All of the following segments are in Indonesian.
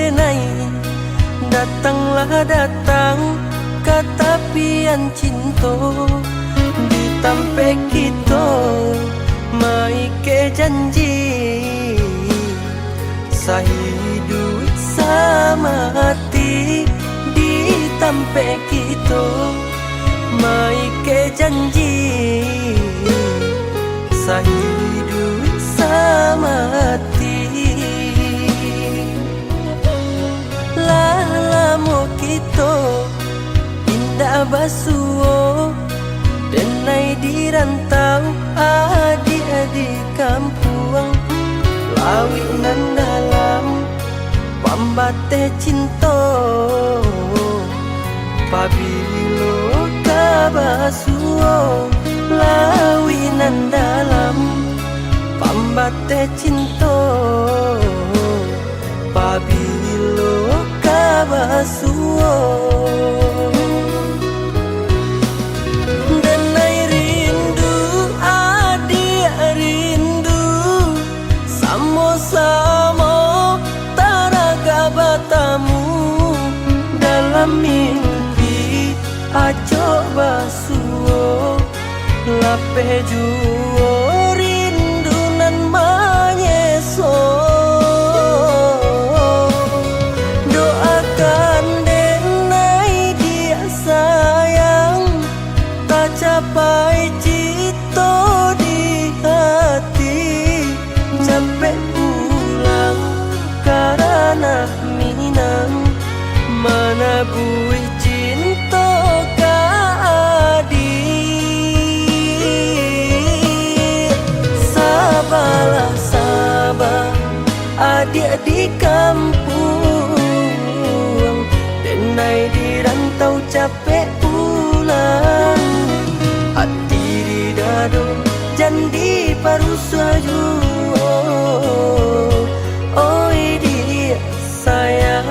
denai, datanglah datang kata pian cinta di tampe kita mai ke janji sahidup sama hati di tampe kita mai ke janji sahidup sama hati lamo kita indah basuo denai di rantau adik-adik kampung lawi nan dalam pambate cinta pabilo kabasuo lawi nan dalam pambate cinta pabilo kabasuo denai rindu adik rindu samo-samo taraga batamu dalam mimpi aco basuo lape juo rindu nan manyeso doakan denai dia sayang tak capai cito di hati sampai pulang karena minang mana buih cinta ka adik sabalah sabar adik di kampung denai di rantau capek pulang hati di dado jandi paru saju oi dia sayang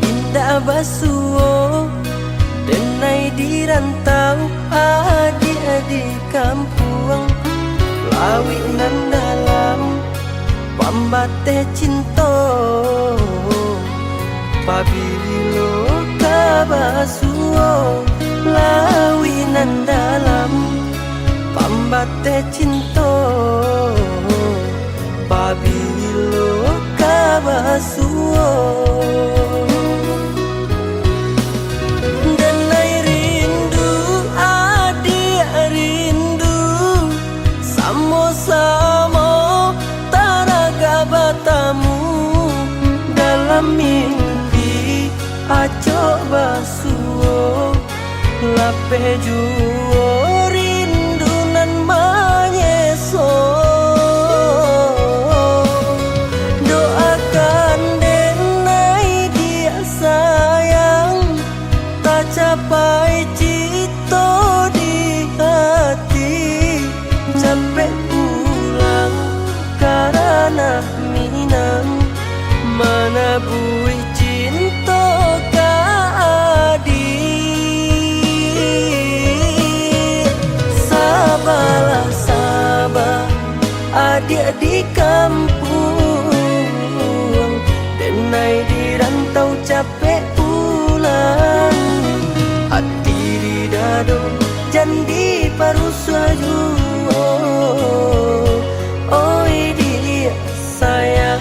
indah basuo denai di rantau adik-adik kampung lawi nan dalam pambate cinta pabilo kabasuo lawi nan dalam pambate cinta pabilo kabasuo denai rindu adik rindu samo-samo taraga batamu dalam mimpi aco basuo lape juo rindu nan manyeso capai cito di hati sampai pulang karena minang mana buih cinta ka adik sabalah sabar adik di kampung denai di rantau capek pulang hati di dado jandi paru saju oi dia sayang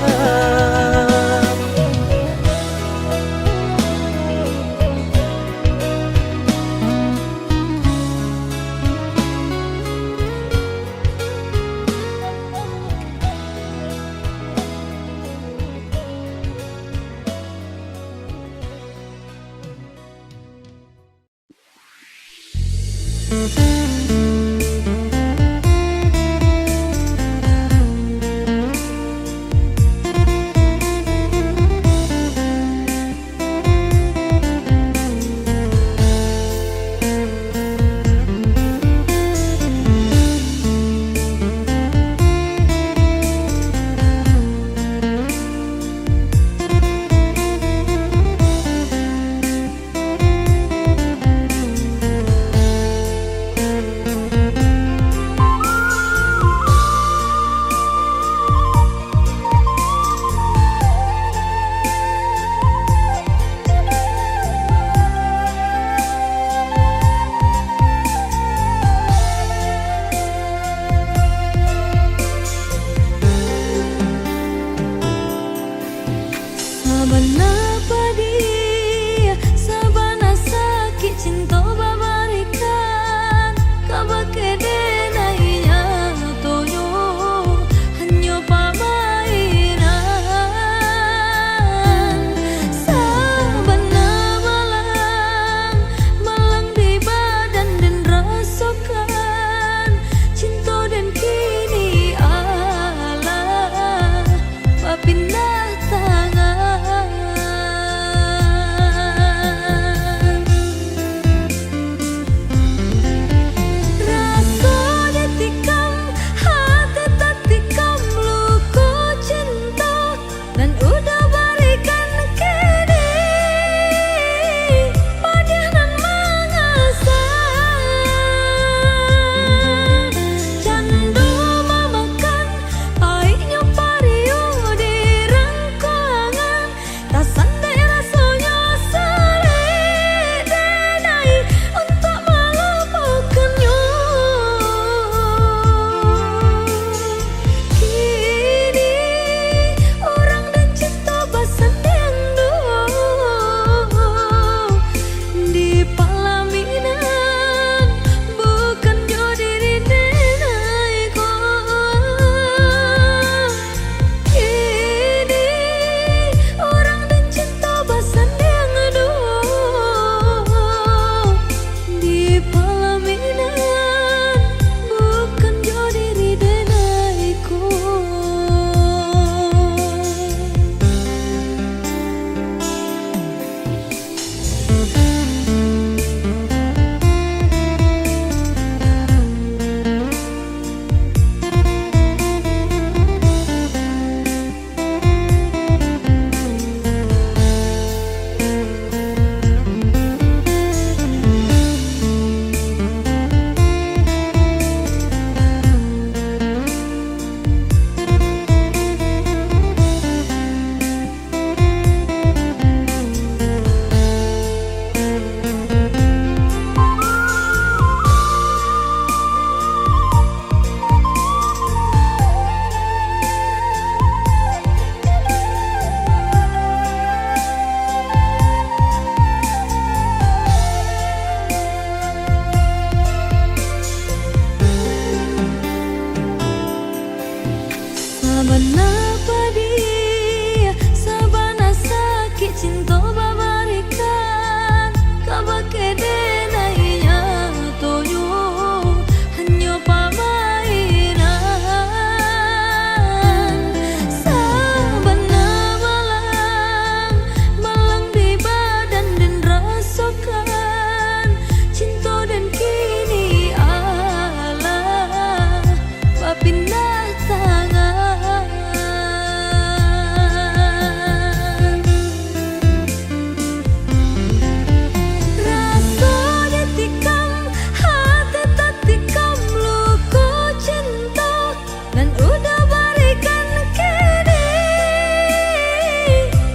dan udah berikan kini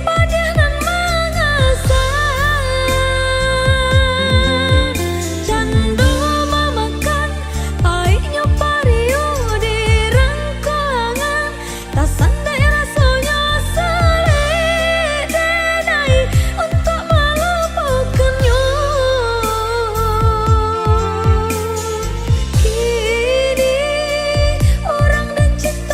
pada nan mengasah candu mamakan pahitnya pariu di rengkuangan tak sandai rasanya sulit denai untuk melupakannya kini orang dan cinta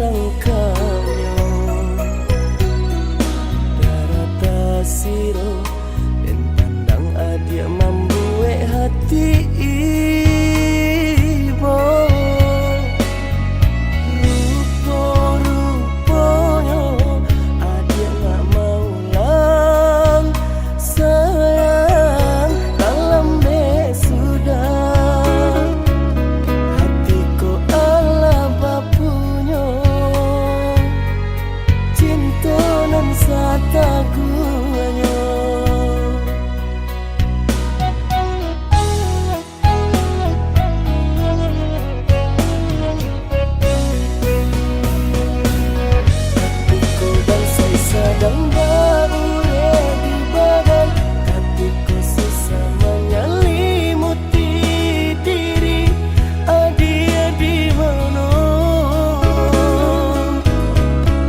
sangkanyo darata siro dan pandang adia membuat hati ibo rupo-ruponya adia gak mau lang sayang dalam dek sudah hatiku ala bapunya cinta nan sataguanya hatiku bangsai sedang berure di badan hatiku susah menyelimuti diri adia di mana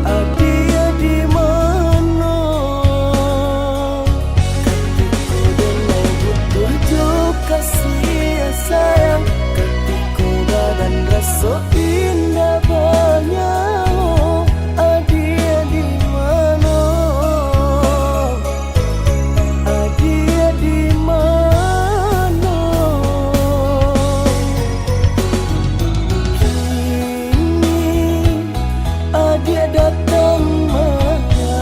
adia di mana hatiku denai butuh juk kasih sayang hatiku badan rasa indah banyak adia di mana adia di mana kini adia datang mengasani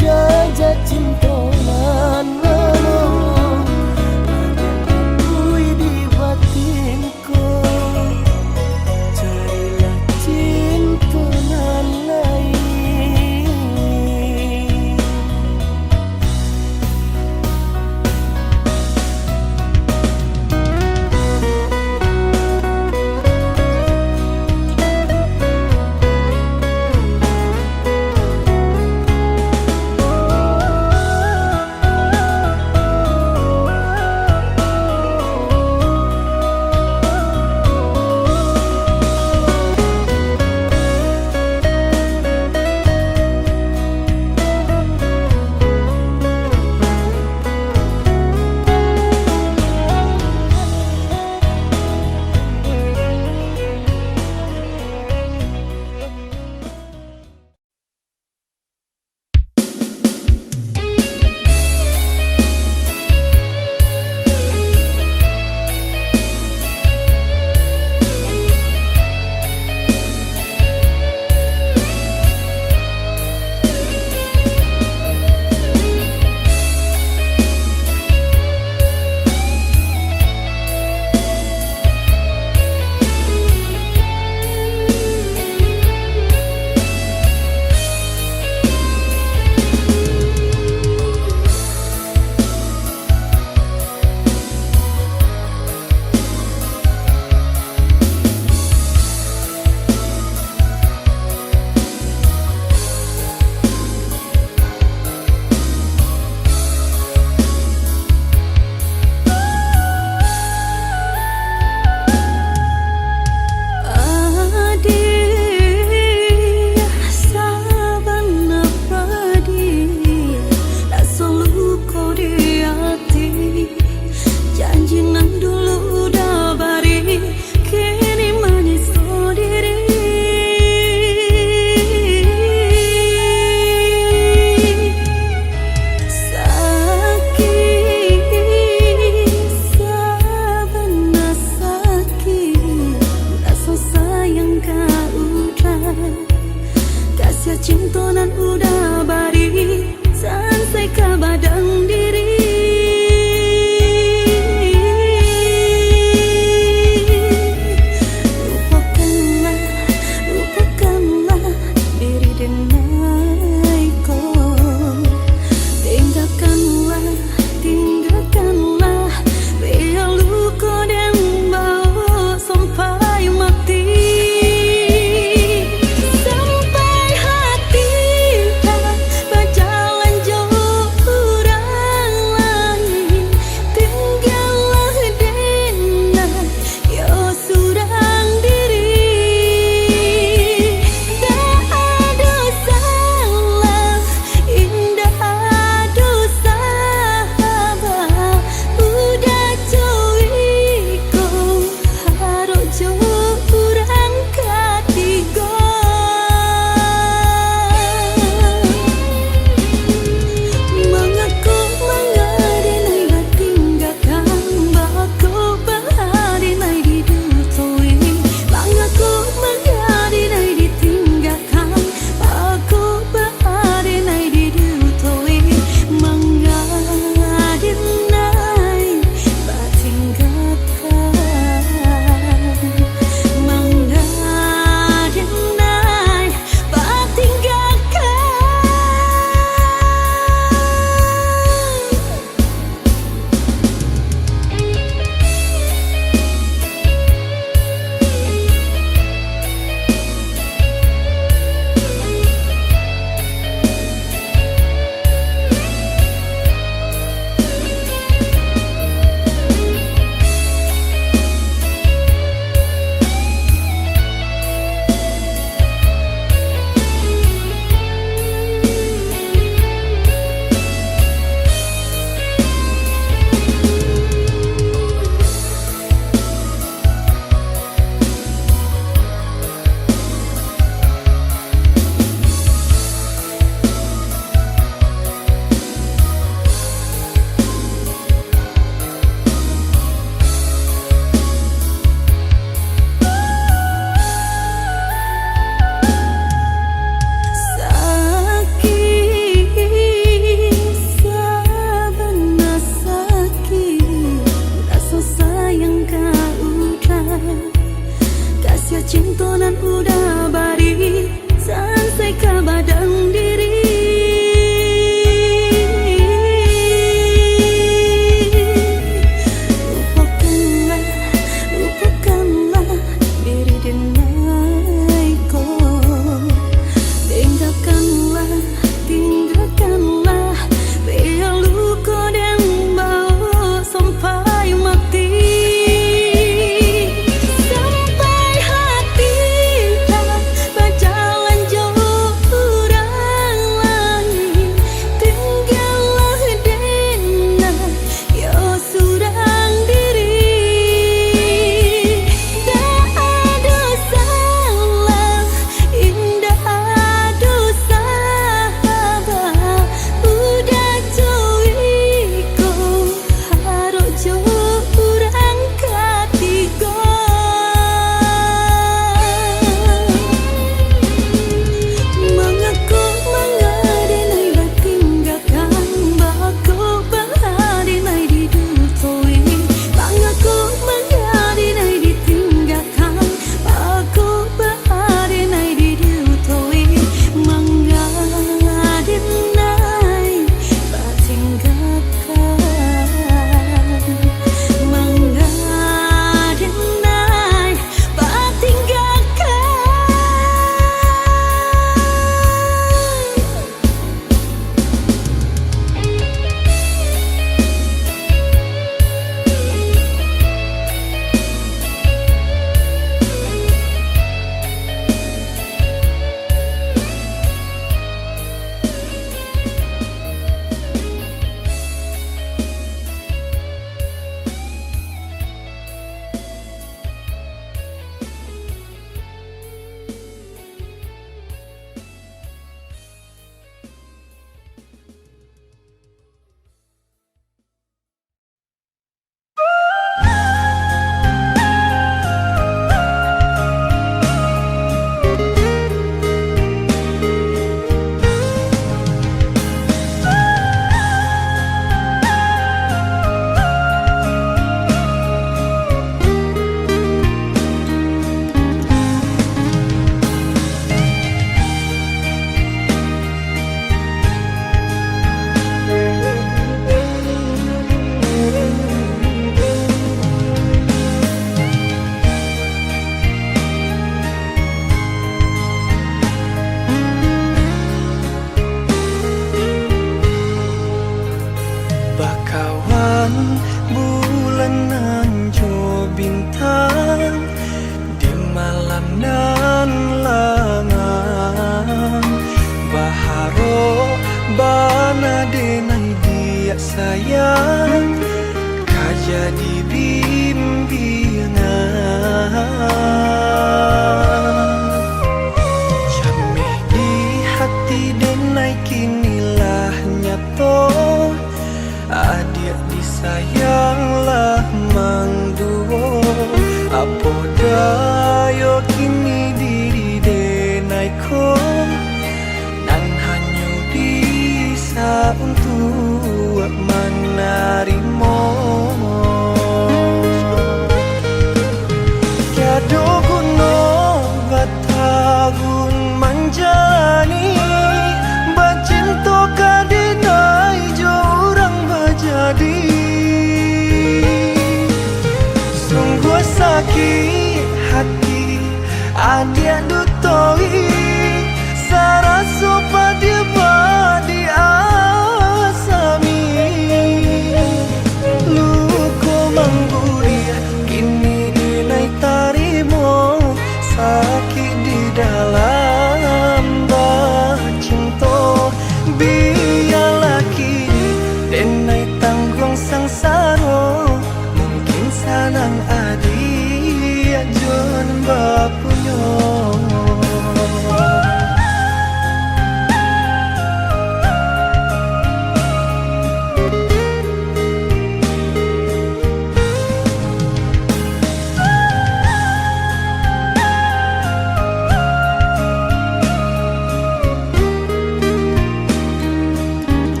jajah cinta nan lama adia akui di batinku carilah cinta nan lain. cinta nan udah bari sampai ke badan diri. Lupakanlah diri denaiku. Tinggalkanlah biar luka dan bau sampai mati. Sampai hati tak berjalan jauh orang lain. Tinggallah dengan ya surang diri. Tak ada salah indah ada sahabat. Udah cuiku harus jurang ketiga. Mengaku mengadenai batinggalkan baku bahadenai didutui. Mengaku mengadenai ditinggalkan baku bahadenai didutui. Mengadenai batinggalkan mengadenai batinggalkan. Bakawan bulan nan jo bintang di malam nan langang. Baharo bana denai dia sayang kajadi bimbingan. Jameh di hati denai kinilah nyato. Adik disayanglah mangduo. Apo dayo kini diri denai ko nan hanya bisa untuk menarimo. Tiada guna batagun manjani bacinta kadinai jo orang bajadi. Sungguh sakit hati adik dutoi saraso pada badi asami. Luko mangguri kini dinai tarimo sakit di dalam bacinto. Biarlah kini denai tanggung sangsara mungkin sanang adi jon bapunyo.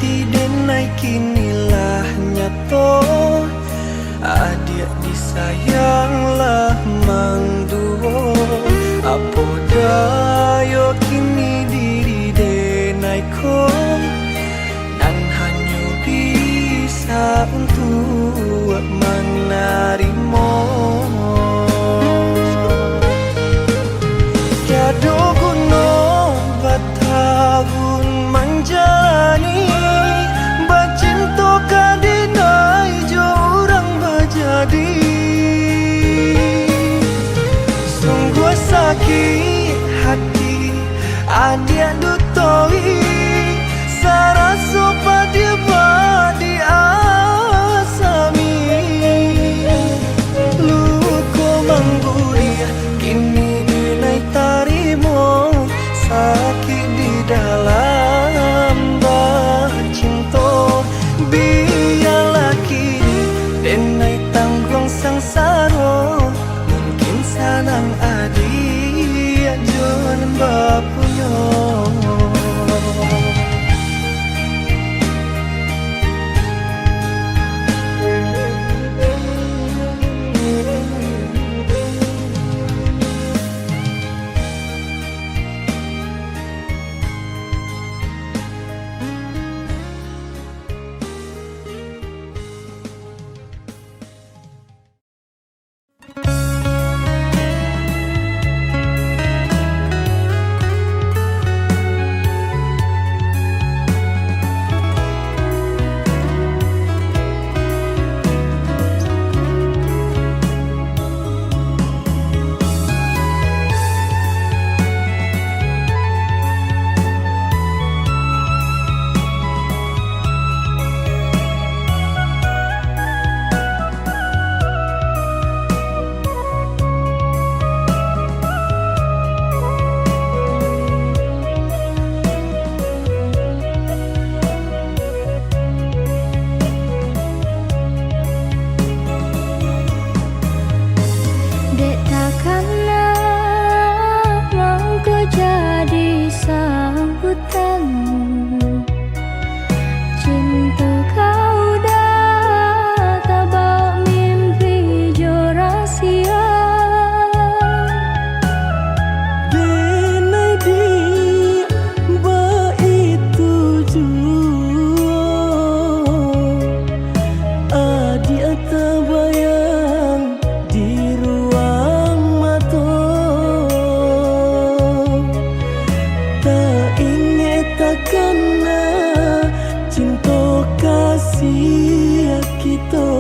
hati denai kinilah nyato, adik disayanglah mangduo. Apo dayo kini diri denai ko, dan hanya bisa untuk menerima. Tiada guna bertahun menjalani, bercinta kadinai jo orang berjadi. Sungguh sakit hati adik dutoi, saraso pada badi asami. Luko mangguria kini dinai tarimo, sakit di dalam bercinta. Biarlah kini denai tanggung sangsara, mungkin sanang adik jangan bapunya. Dek takkanlah mau kau jadi sambutanmu. Cinta kau dah tabak mimpi jo rahsia. Denai dia baitu jua, adik terbayang di ruang mata. Tak ingat takkanlah cinta kasih kita.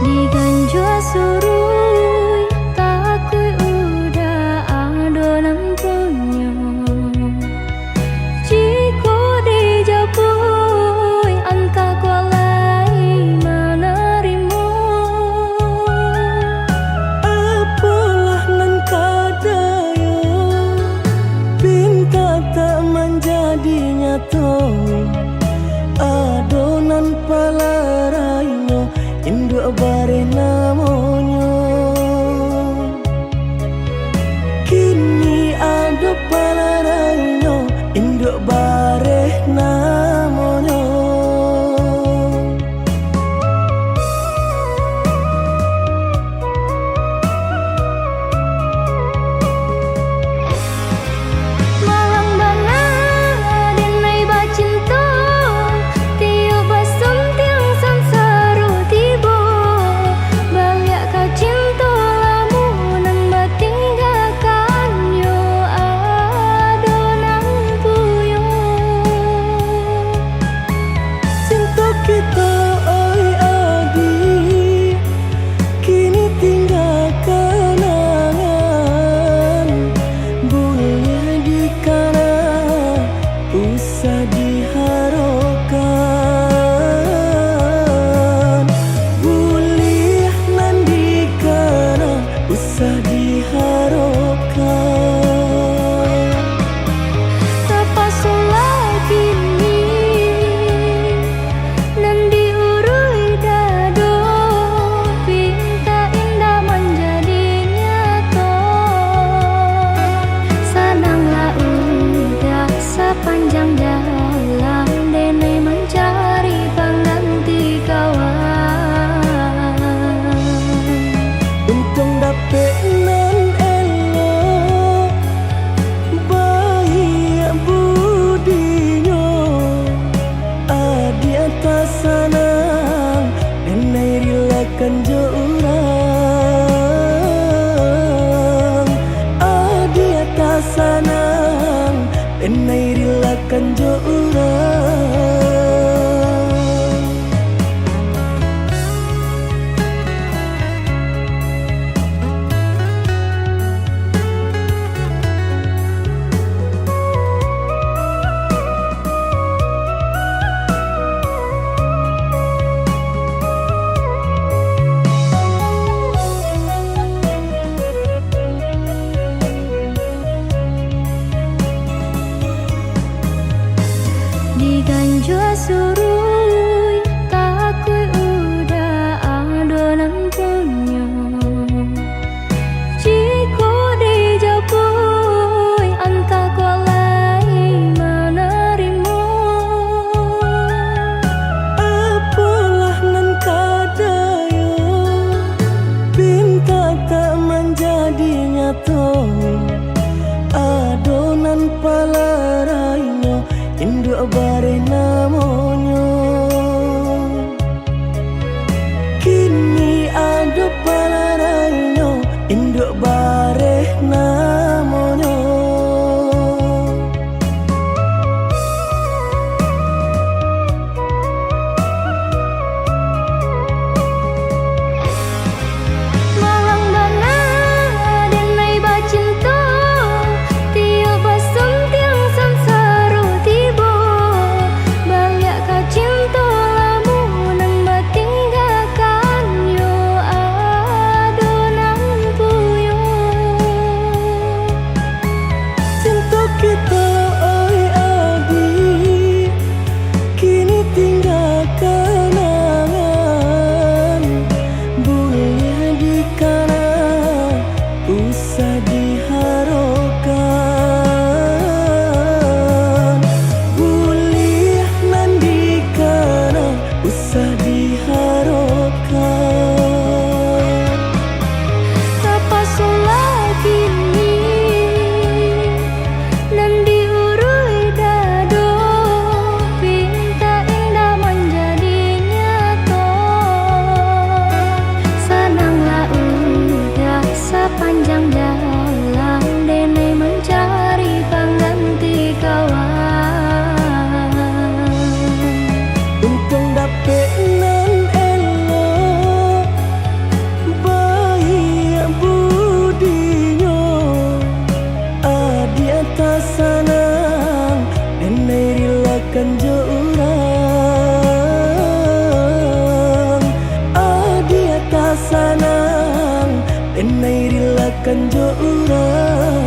Diganjua surui takui udah adonan punya. Jika dijapui anta kualai menerima. Apalah nan kadaya, pinta tak menjadi nyata. Adonan palarainya induk bare namanya. Kini ada palarainya induk bare namanya. Malang banget denai bacinta, tiup basum tiang samsara tiba. Balik kau cinta lamunan batinggalkan yo adonan puyo. Cinta kita oi adik, kini tinggal kenangan. Boleh dikana usah diharapkan, boleh nan dikana usah diharapkan. relakan jo urang. Diganjua surui takui udah adonan punya. Jika dijapui anta kolai menerima. Apalah nan kadayo pinta tak menjadi nyata. Adonan palarainya induk bare namonyo. Kini ada palarainya induk bare namonyo. Malang dana denai bacinta tiap basum tiang samsara tiba. Balik ka cinta lamu nang batinggalkan yo adonan puyo. Cinta kita oi adi kini tinggal kenangan. Boleh dikana usah diharapkan. Boleh nandikana usah diharapkan. Apa solah kini nan diurui dado pinta indah menjadi nyata. Senanglah udah sepanjang jalan denai mencari pengganti kawan. Untung dapet nan elok baik budinya. Adi atas sanang denai relakan jo urang. Adi atas sanang denai relakan jo urang.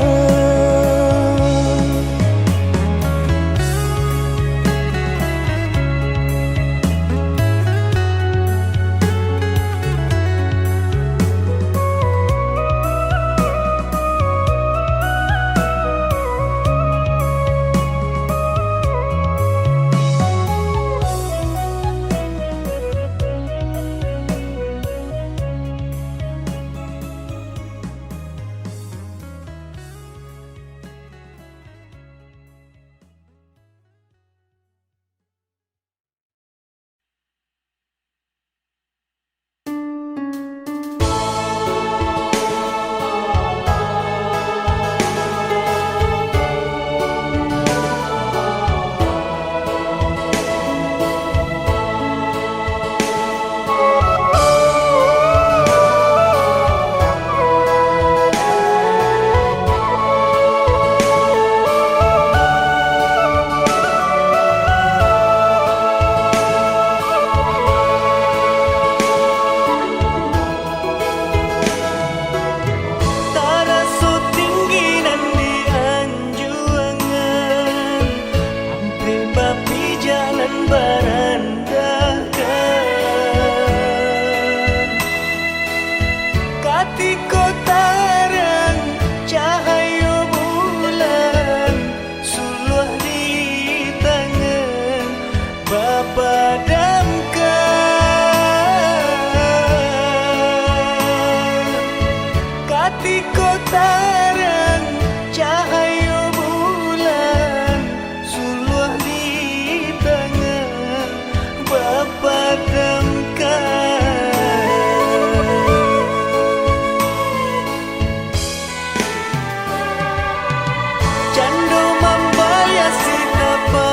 Cando membayasi dapat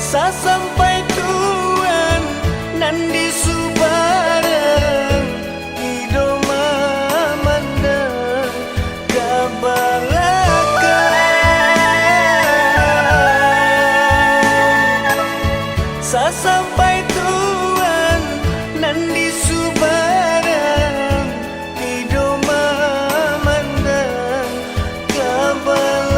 Sasampai tuan nan di subarang ido mamandang kabalakan. Sasampai tuan nan di subarang ido mamandang kabalakan.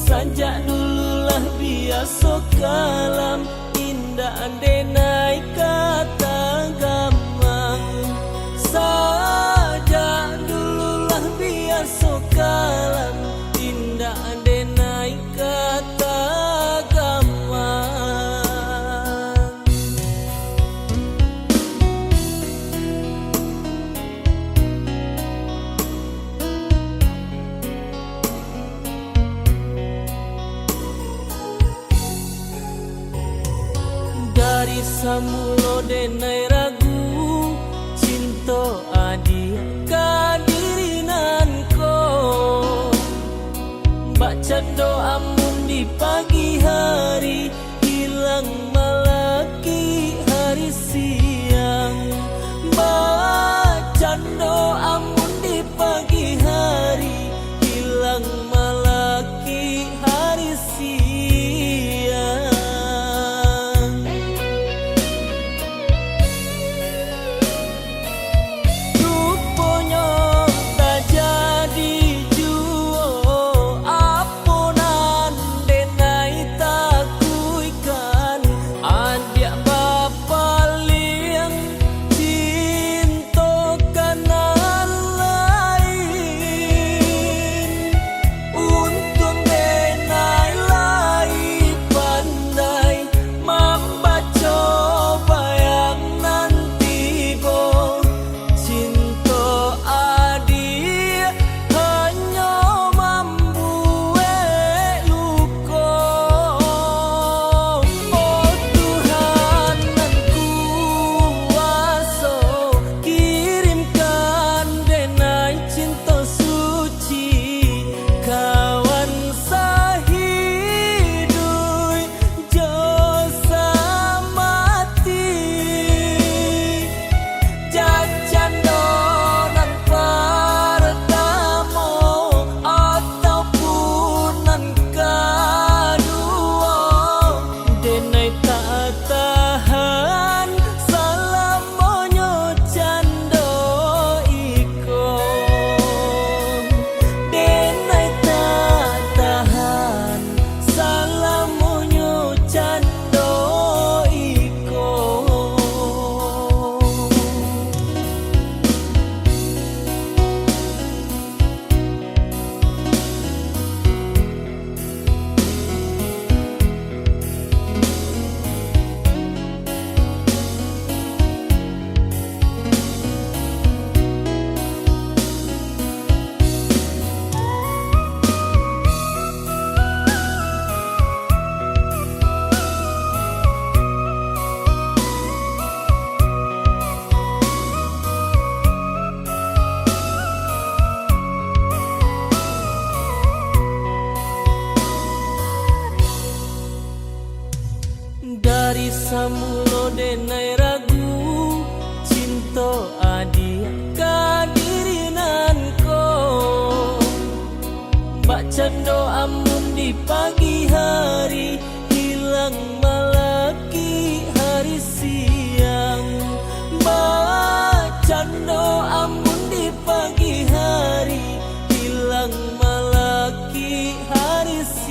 Sajak dululah biasa kalam, indah ande naik kata gamang. Sajak dululah biasa kalam, indah ande naik kata gamang. Dari samulo denai ragu, cinta adia kadirinan ko. Baca doa amun di pagi hari, hilang malaki hari siang. Baca doa amun di pagi hari, hilang malaki hari siang. Dari samulo denai ragu, cinta adia kadirinan ko. Baca doa amun di pagi hari, hilang malaki hari siang. Baca doa amun di pagi hari, hilang malaki hari siang.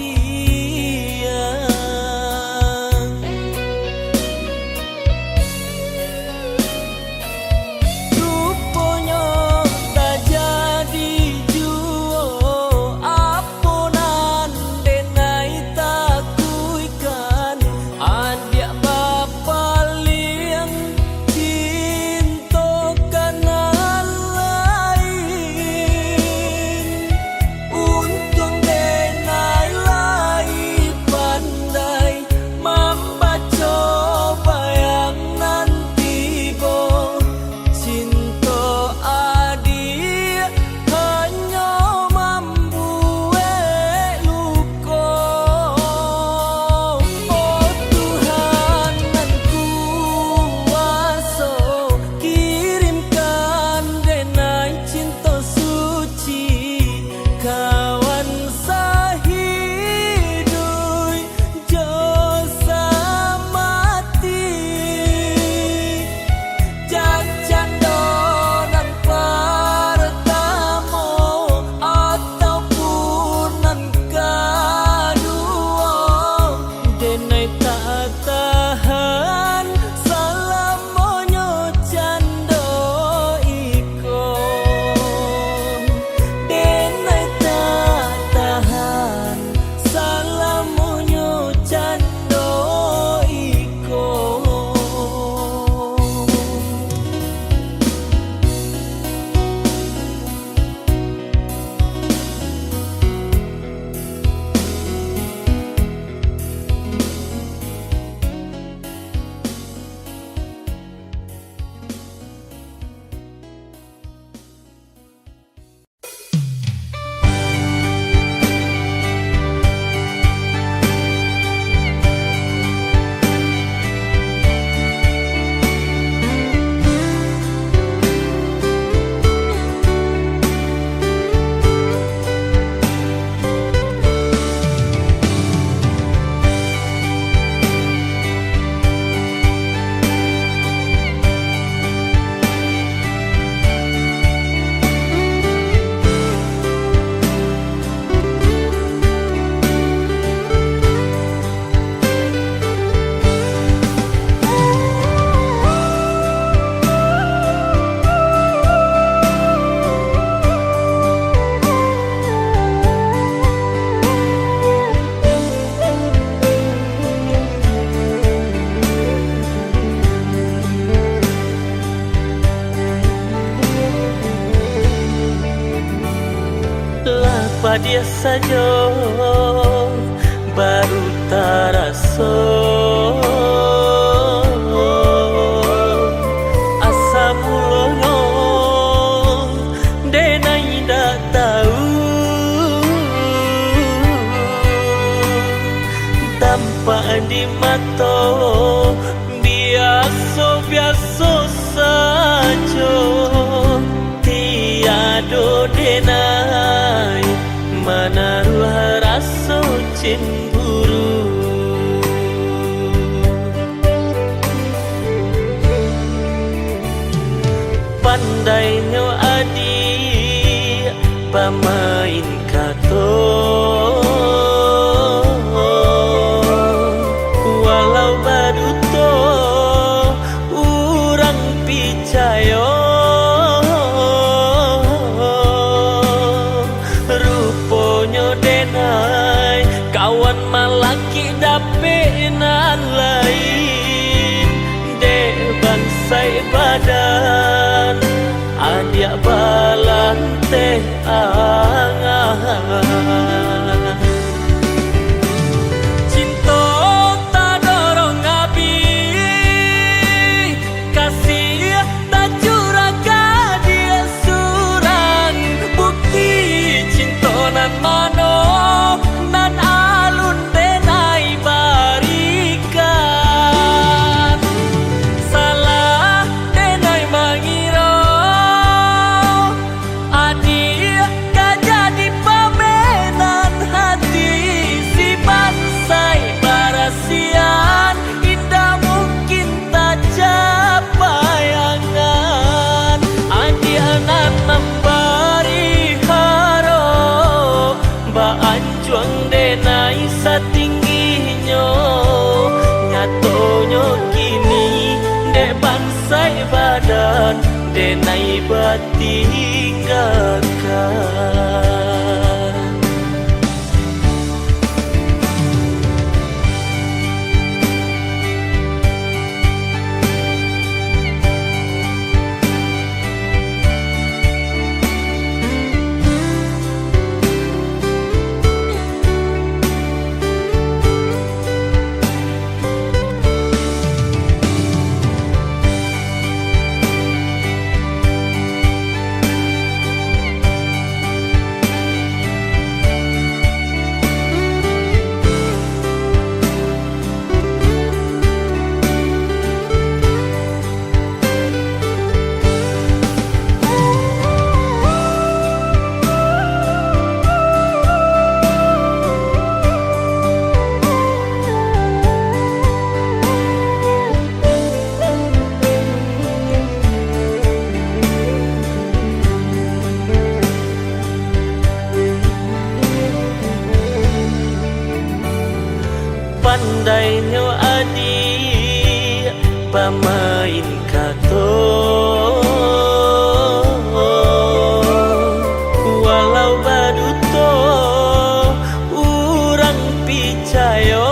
dia saja baru taraso asa mulono denai dak tahu tampak di mata biasa saja tiado denai menaruh rasa cemburu pandainya adik pamain kato walau baru to urang picayo ruponyo denai kawan malaki dapenan lain dek bangsai badan adia balan teh angan cinta tak dorong abi kasih tak curahkan dia surang bukti cinta nan mano nan alun denai barikan salah denai mengira adik gak jadi pamenan hati si bansai barasian indah mungkin tak capayangan adik anak memberi haro ba anjuang denai satingginya nyatonyo kini dek bansai badan denai batinggalkan pandainya adik pamain kato walau baru to urang picayo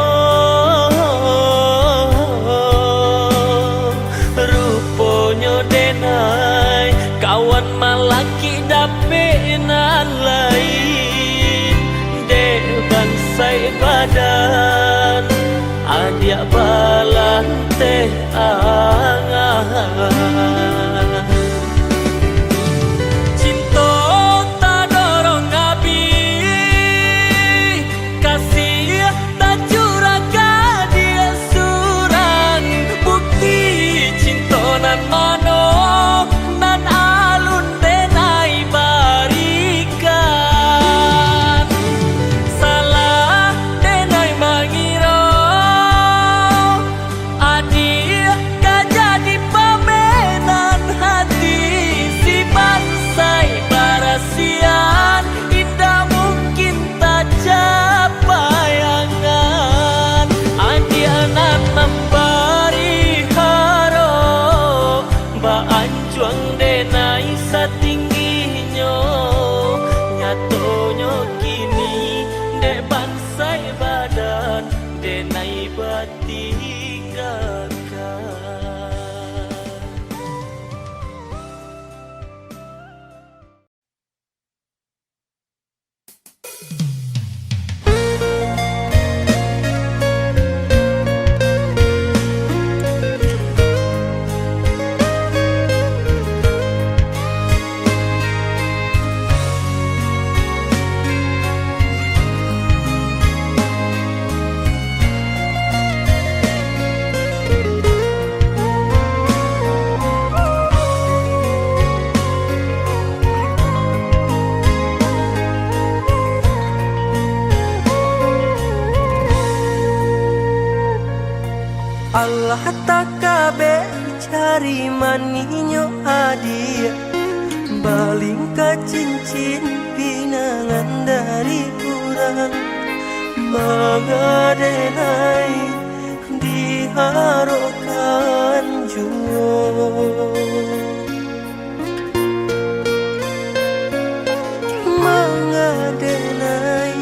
ruponyo denai kawan malaki dapenan lain dek bansai badan adia balan teh angan cinta tak dorong abi kasih tak curahkan dia surang bukti cinta nan mano nan alun denai barikan salah denai mengira adik gak jadi pamenan hati si bansai barasian indah mungkin tak capayangan adik anak memberi haro ba anjuang denai satingginya nyatonyo kini dek bansai badan denai batinggalkan Allah tak kabe cari maninyo adia, baling ka cincin pinangan dari kurang, mengadenai diharokan juo, mengadenai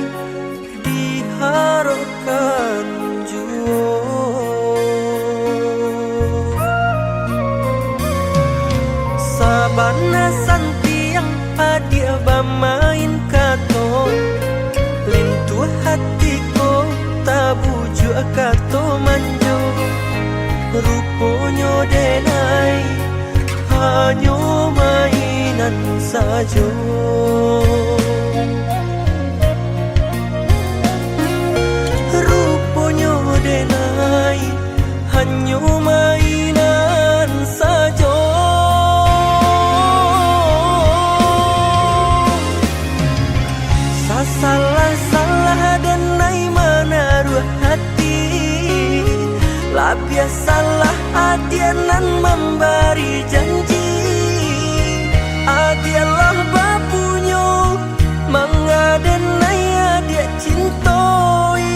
diharokan juo. Sabana santiang adia bamain kato, lentu hatiko tabuju kato manjo, ruponyo denai hanyo mainan sajo. Ruponyo denai hanyo mainan sajo. Salah-salah dan nai menaruh hati, lah biasalah adianan memberi janji, adialah bapunyo mengadenai adia cintoi,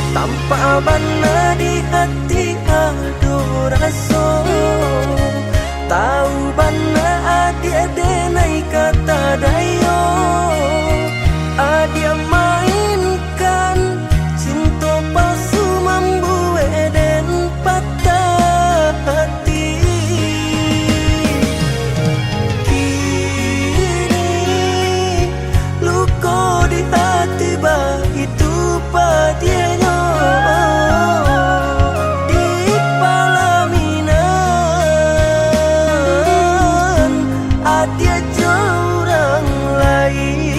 tanpa bana di hati ado raso, tahu bana adia denai kata dayo, adia mainkan cinta palsu membuat dan patah hati. Kini luka di hati bah itu patienyo, dia orang lain.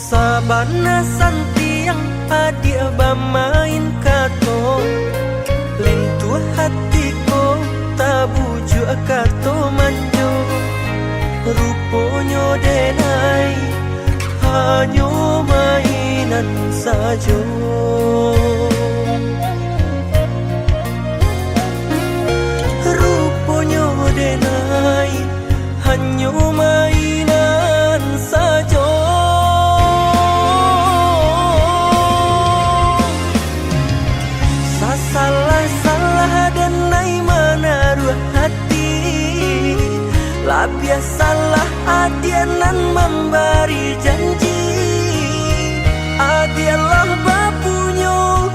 Sabana santiang adia bamain kato, lentu hatiko tabuju kato manjo, ruponyo denai hanyo mainan sajo. Ruponyo denai hanyo mainan sajo. Salah-salah dan nai menaruh hati, lah biasalah adianan memberi janji, adialah bapunyo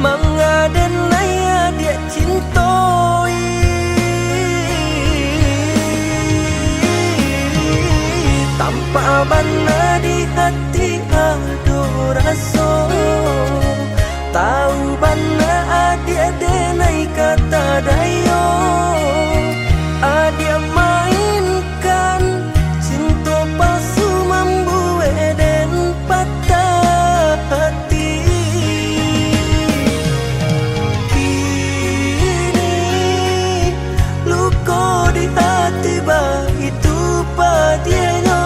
mengadenai adia cintoi, tanpa bana di hati ado raso, tahu bana adia denai kata dayo, adia mainkan cinta palsu membuat dan patah hati. Kini luka di hati bah itu patienyo,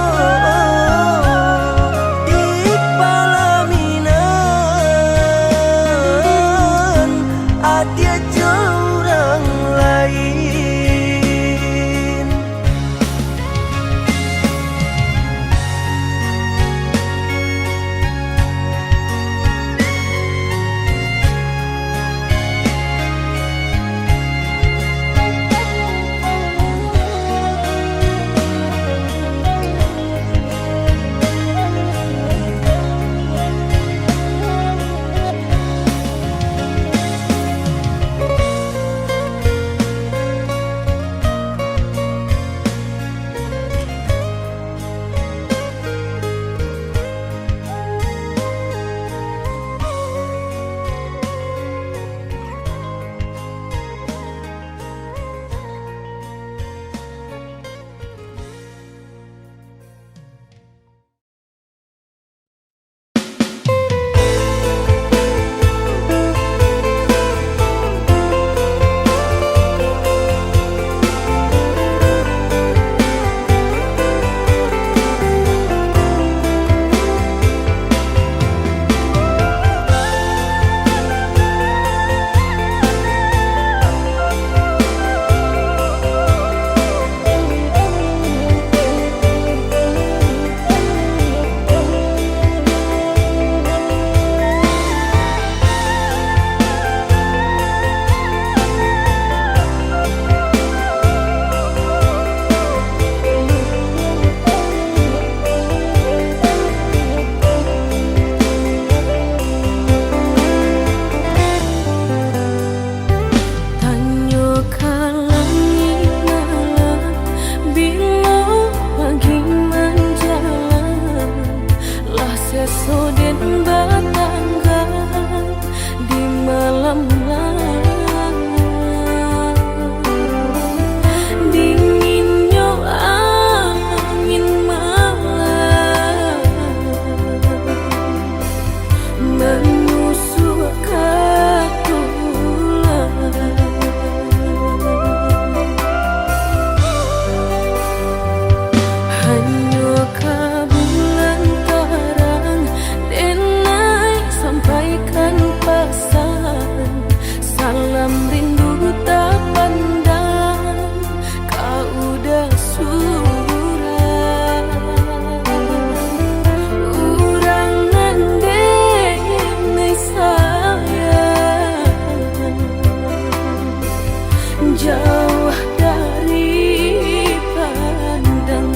jauh dari pandangan.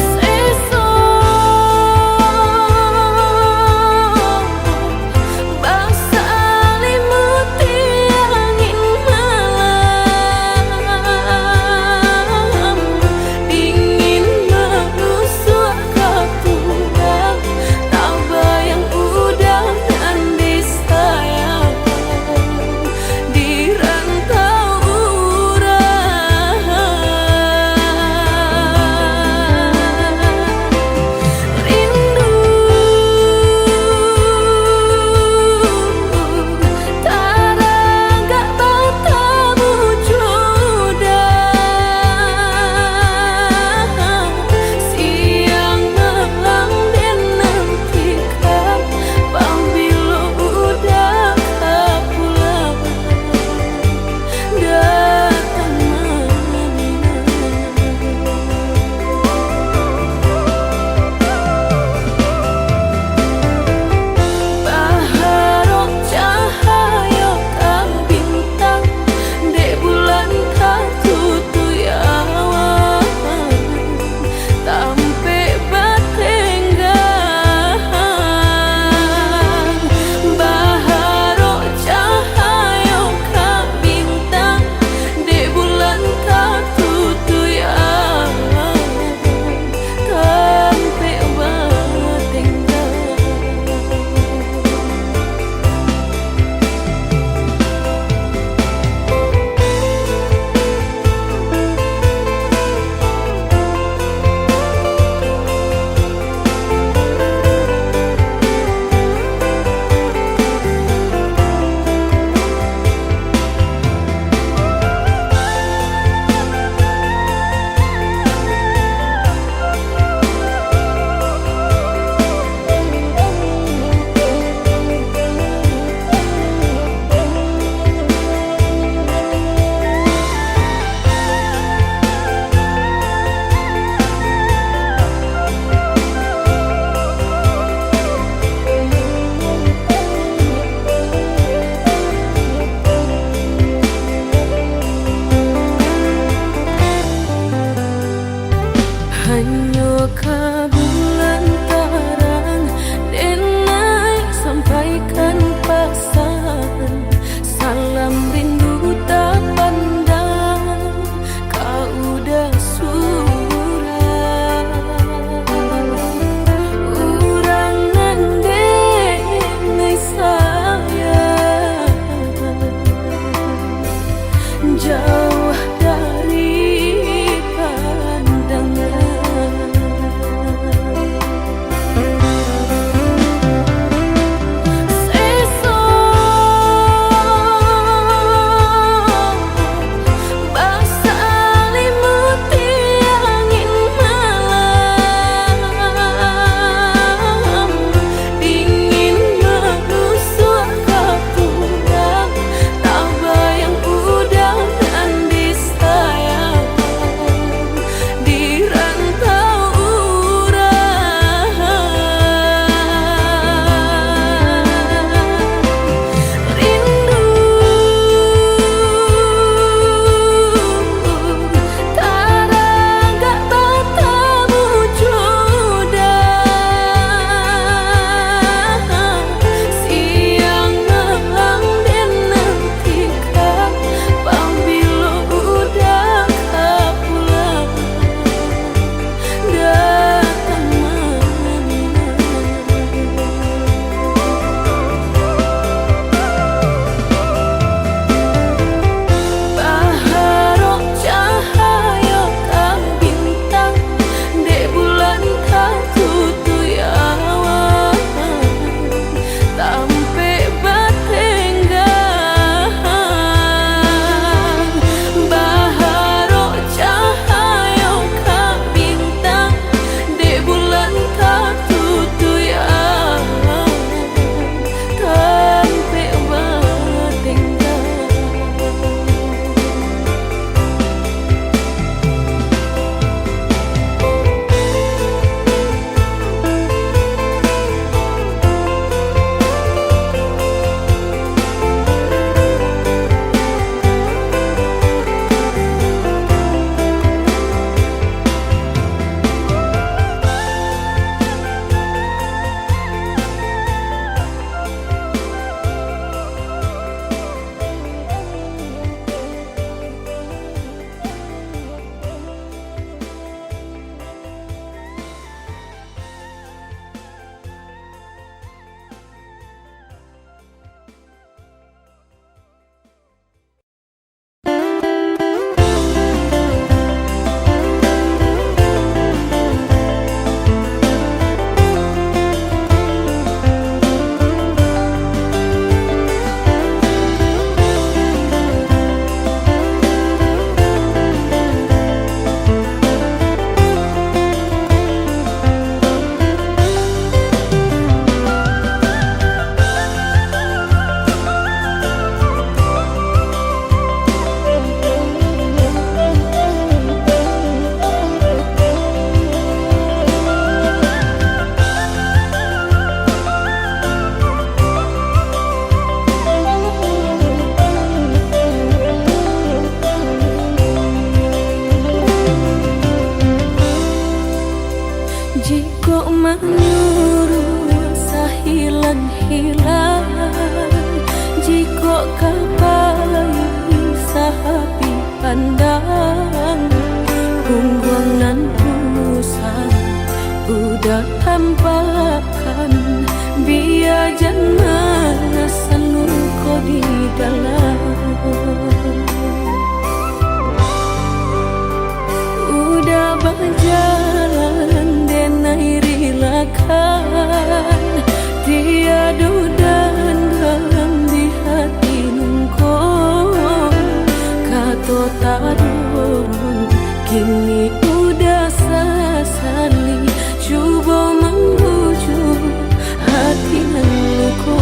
Sesok bangsa limuti angin malam, dingin menusuk ke tulang, tak bayang udan dan pandang Punggung nan pusat udah tampakkan biar jangan seluko di dalam udah berjalan denai rilakan tiada dan dalam di hati nungko kato tarun kini udah sesali coba membujuk hati nungko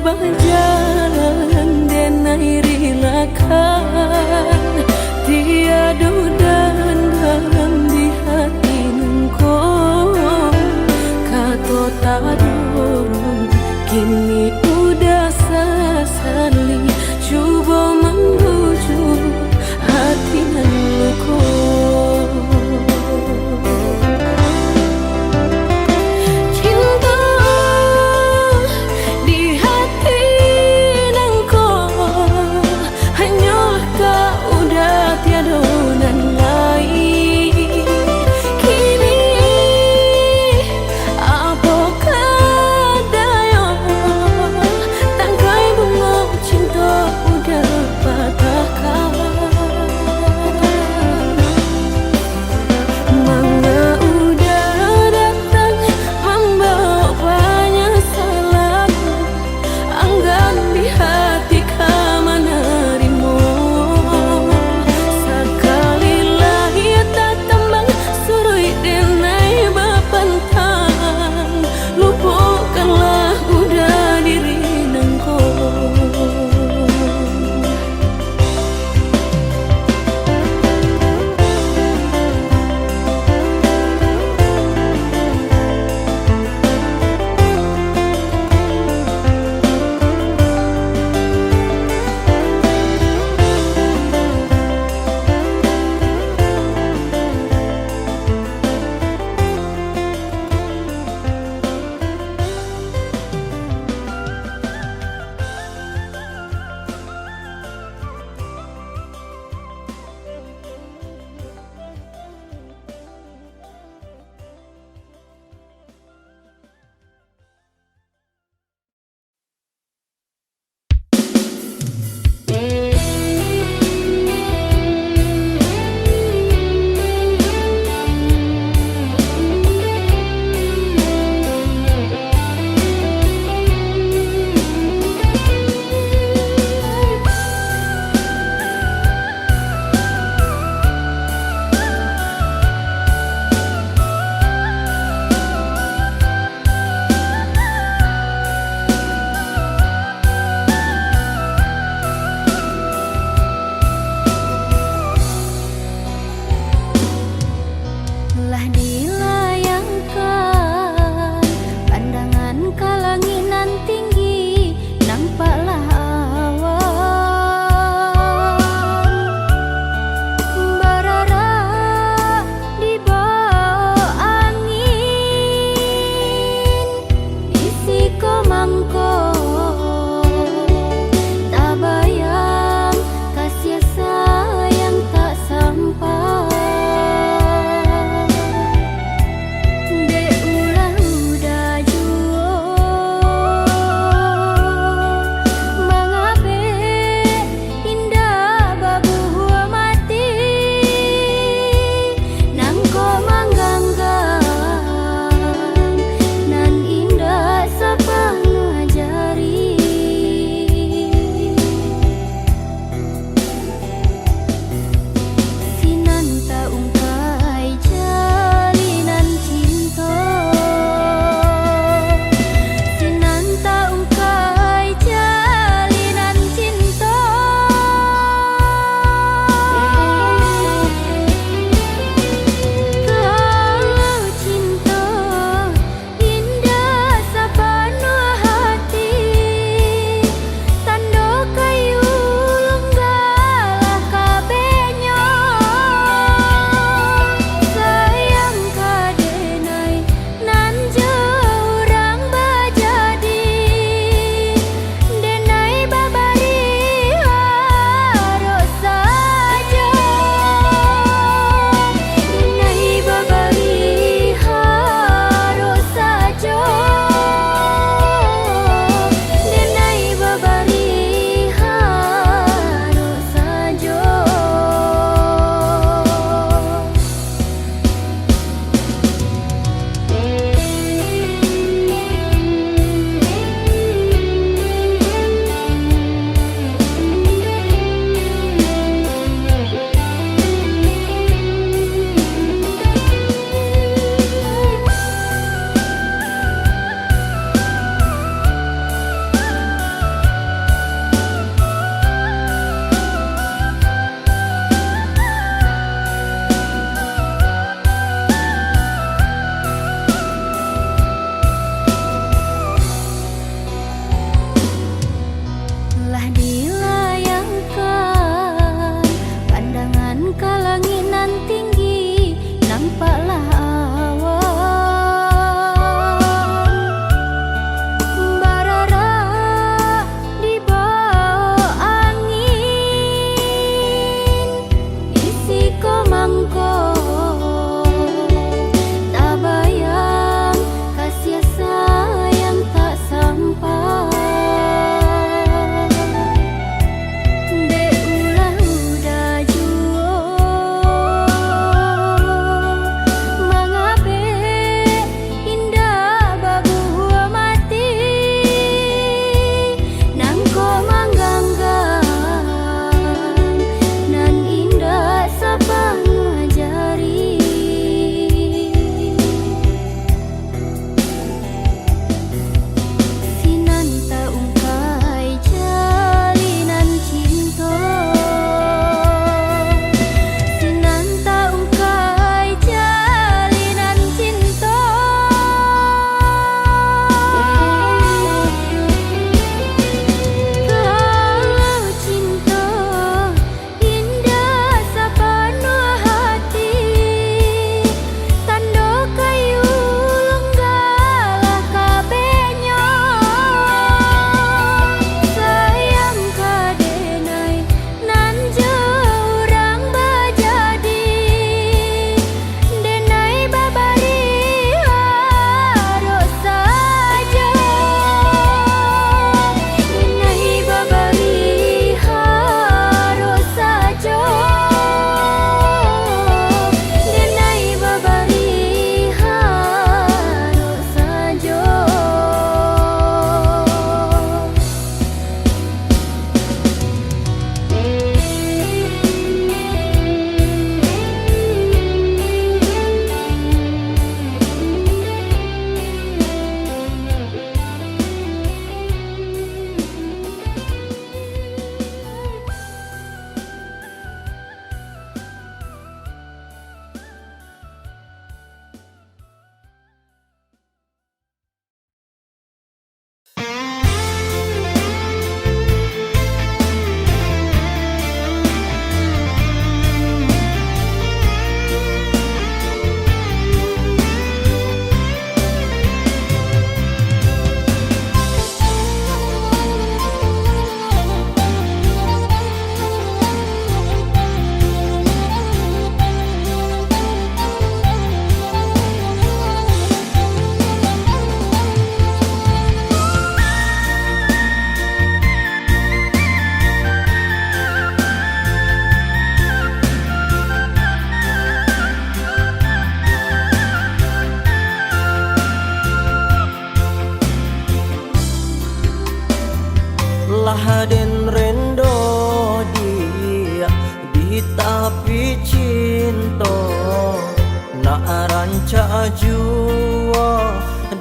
berjalan denai rilakan tiada dan dalam di hati nungko kato tarun kini udah sesali coba membujuk hati nungko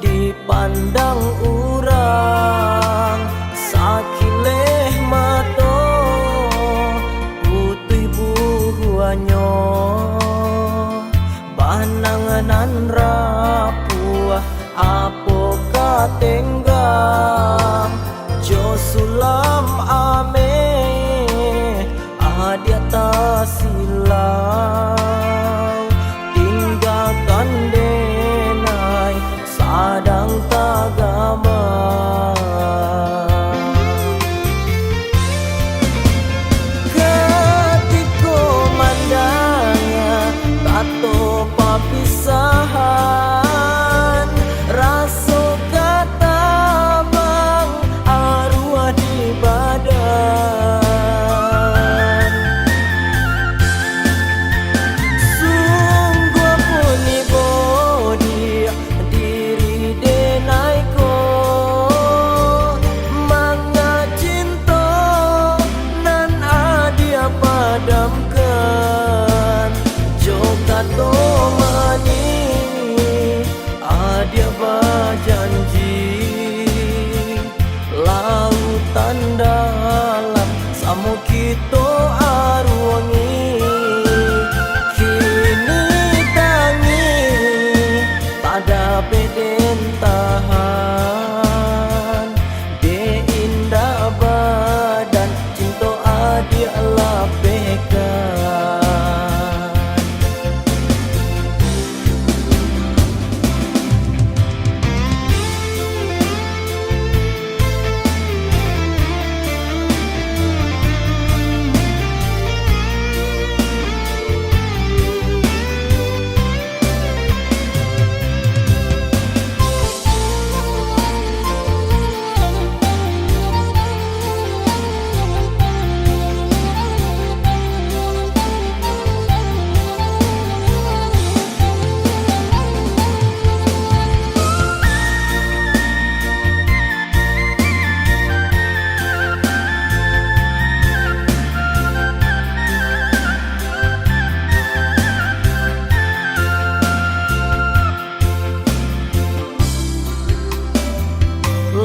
dipandang urang sakileh mato putih buhuanyo bananganan rapuah apo katenggang jo sulam ame adiata silau tinggalkan denai sadang tagama ketiko mandangnya tato papisahan raso kata bang arwah di badan sungguh puni bodi diri denai ko manga cinta nan adia padamkan joka to mani adia bajanji lautan dalam samo kito arwangi kini tangi tada peden tahan de indah badan cinta adia lapekan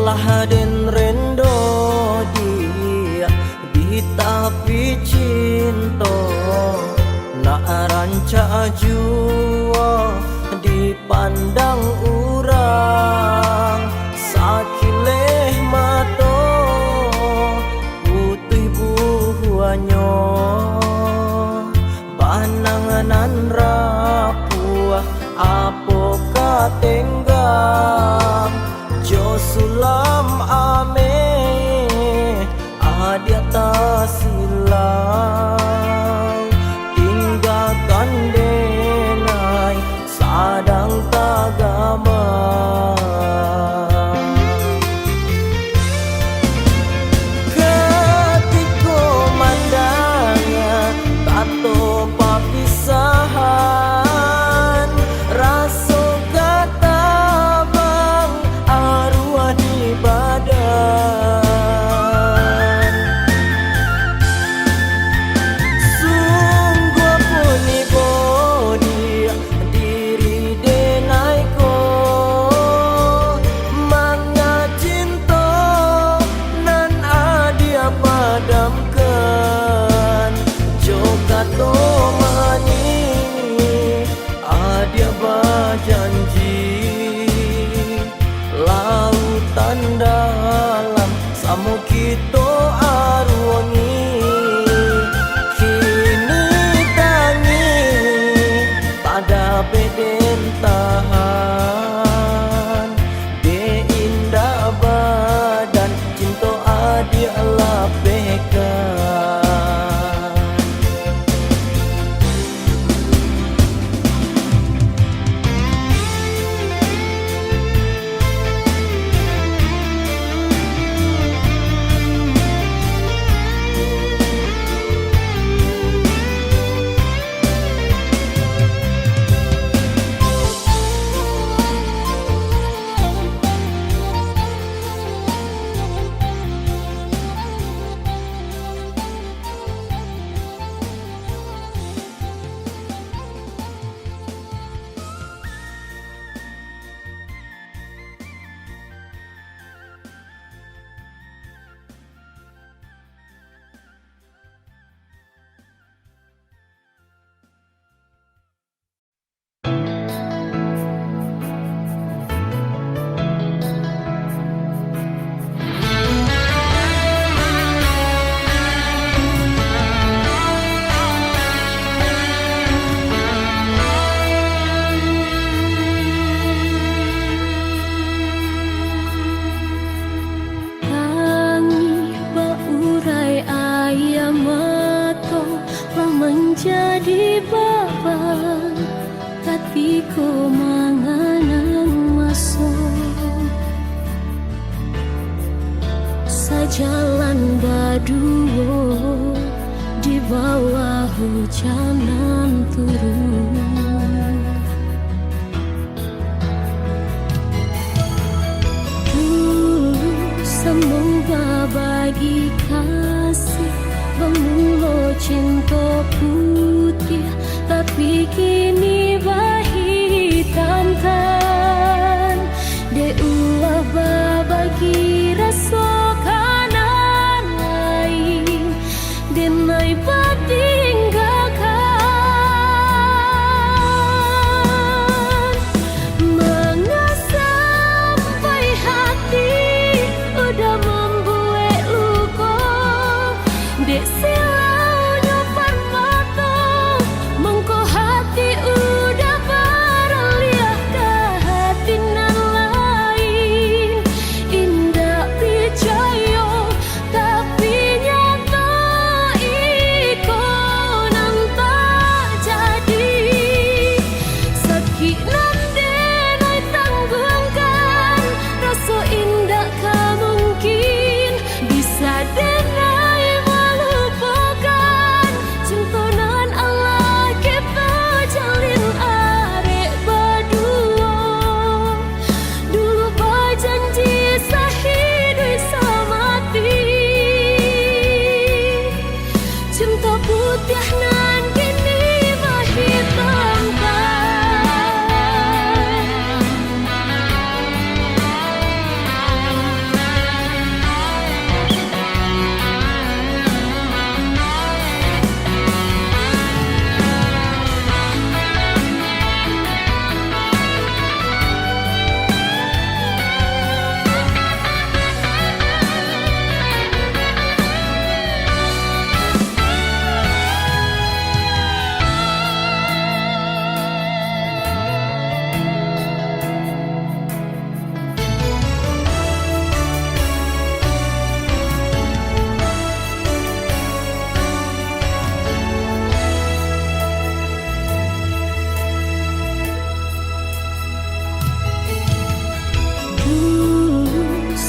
lahaden rendo dia di tapi cinta nak ranca jua dipandang urang sakileh mato putih buhuanyo bananganan rapuah apo katenggang jo sulam ame adiata silau tinggalkan denai sadang tagama ketiko mandangnya tato papisahan raso kata bang arwah di badan sungguh puni bodi diri denai ko berdua di bawah hujanan turun. Semoga bagi kasih mengulo cinta putih, tapi kini hitam tan de ulah bagi rasa kanan lain denai patinggalkan. Mengapa sampai hati udah membuat luka, dek silaunya permata mengko hati udah beralih ke hati nan lain. Indah percaya tapi nyata iko nang tak jadi. Sakit nan denai tanggungkan, rasa indah mungkin bisa denai melupakan. Cintonan Allah kita jalin arek berdua, dulu berjanji sehidup semati. Cinta putih nan kini hitamkan.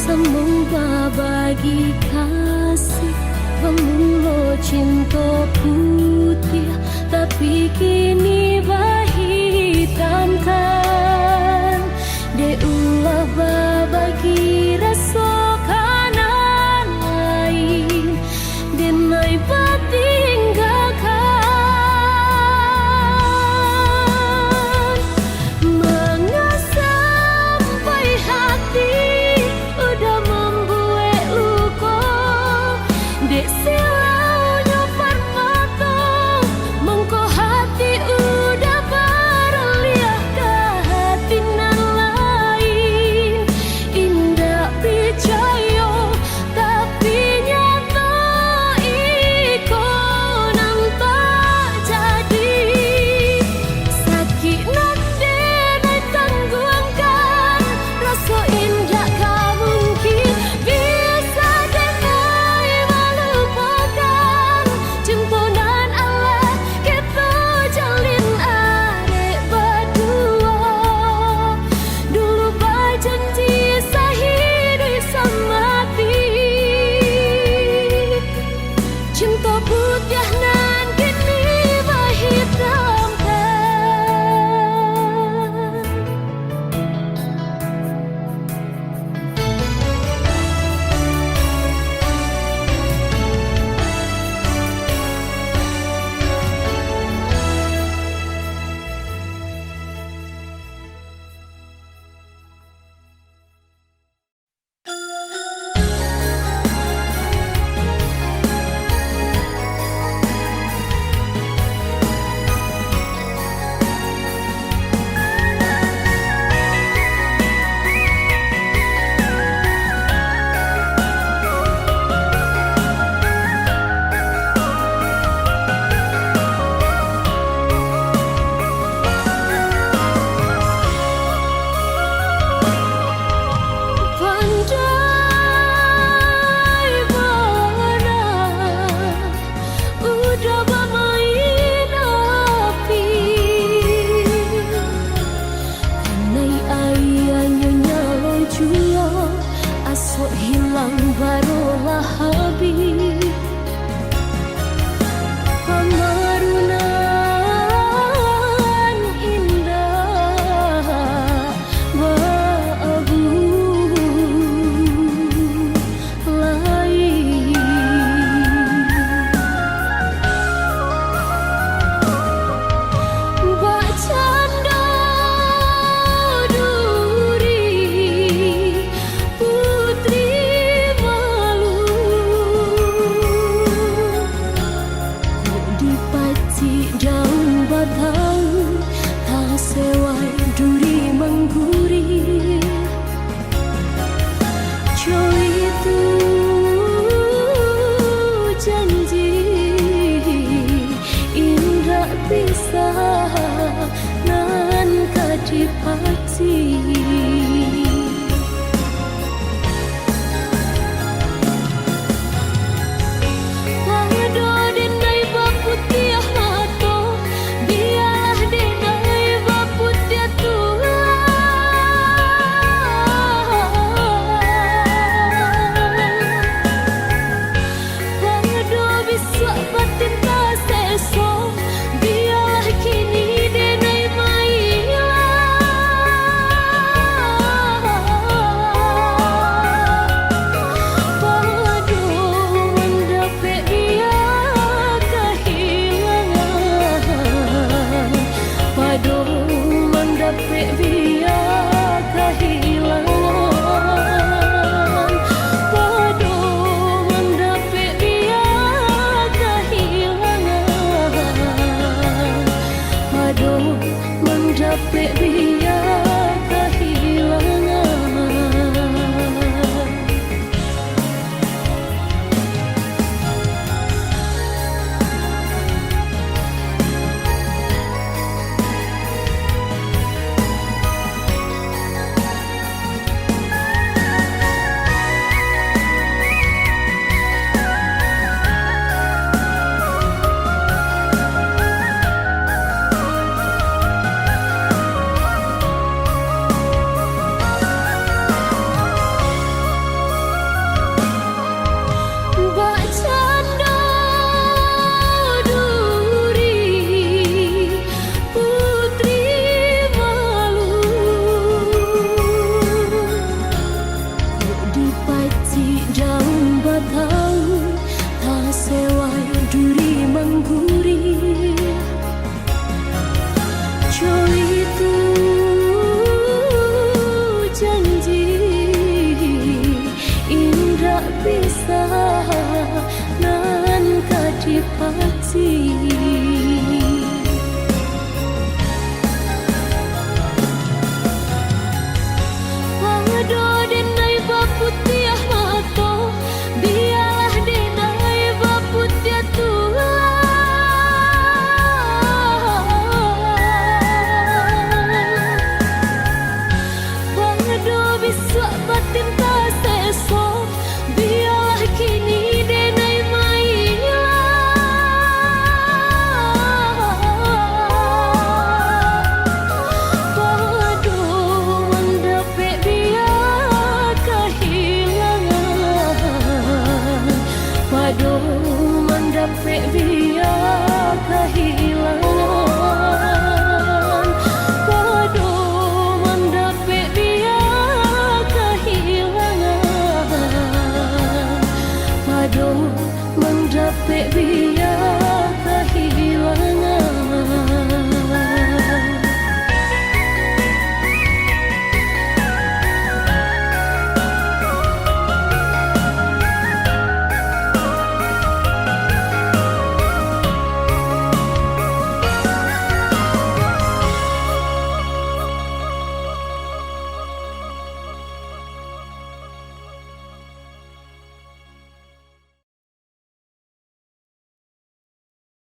Semoga bagi kasih mengulo cinta putih, tapi kini hitam kan de ulah bagi rasa kanan lain denai patinggalkan. Mengapa sampai hati udah membuat luka, dek silaunya permata mengko hati udah beralih ke pati-pati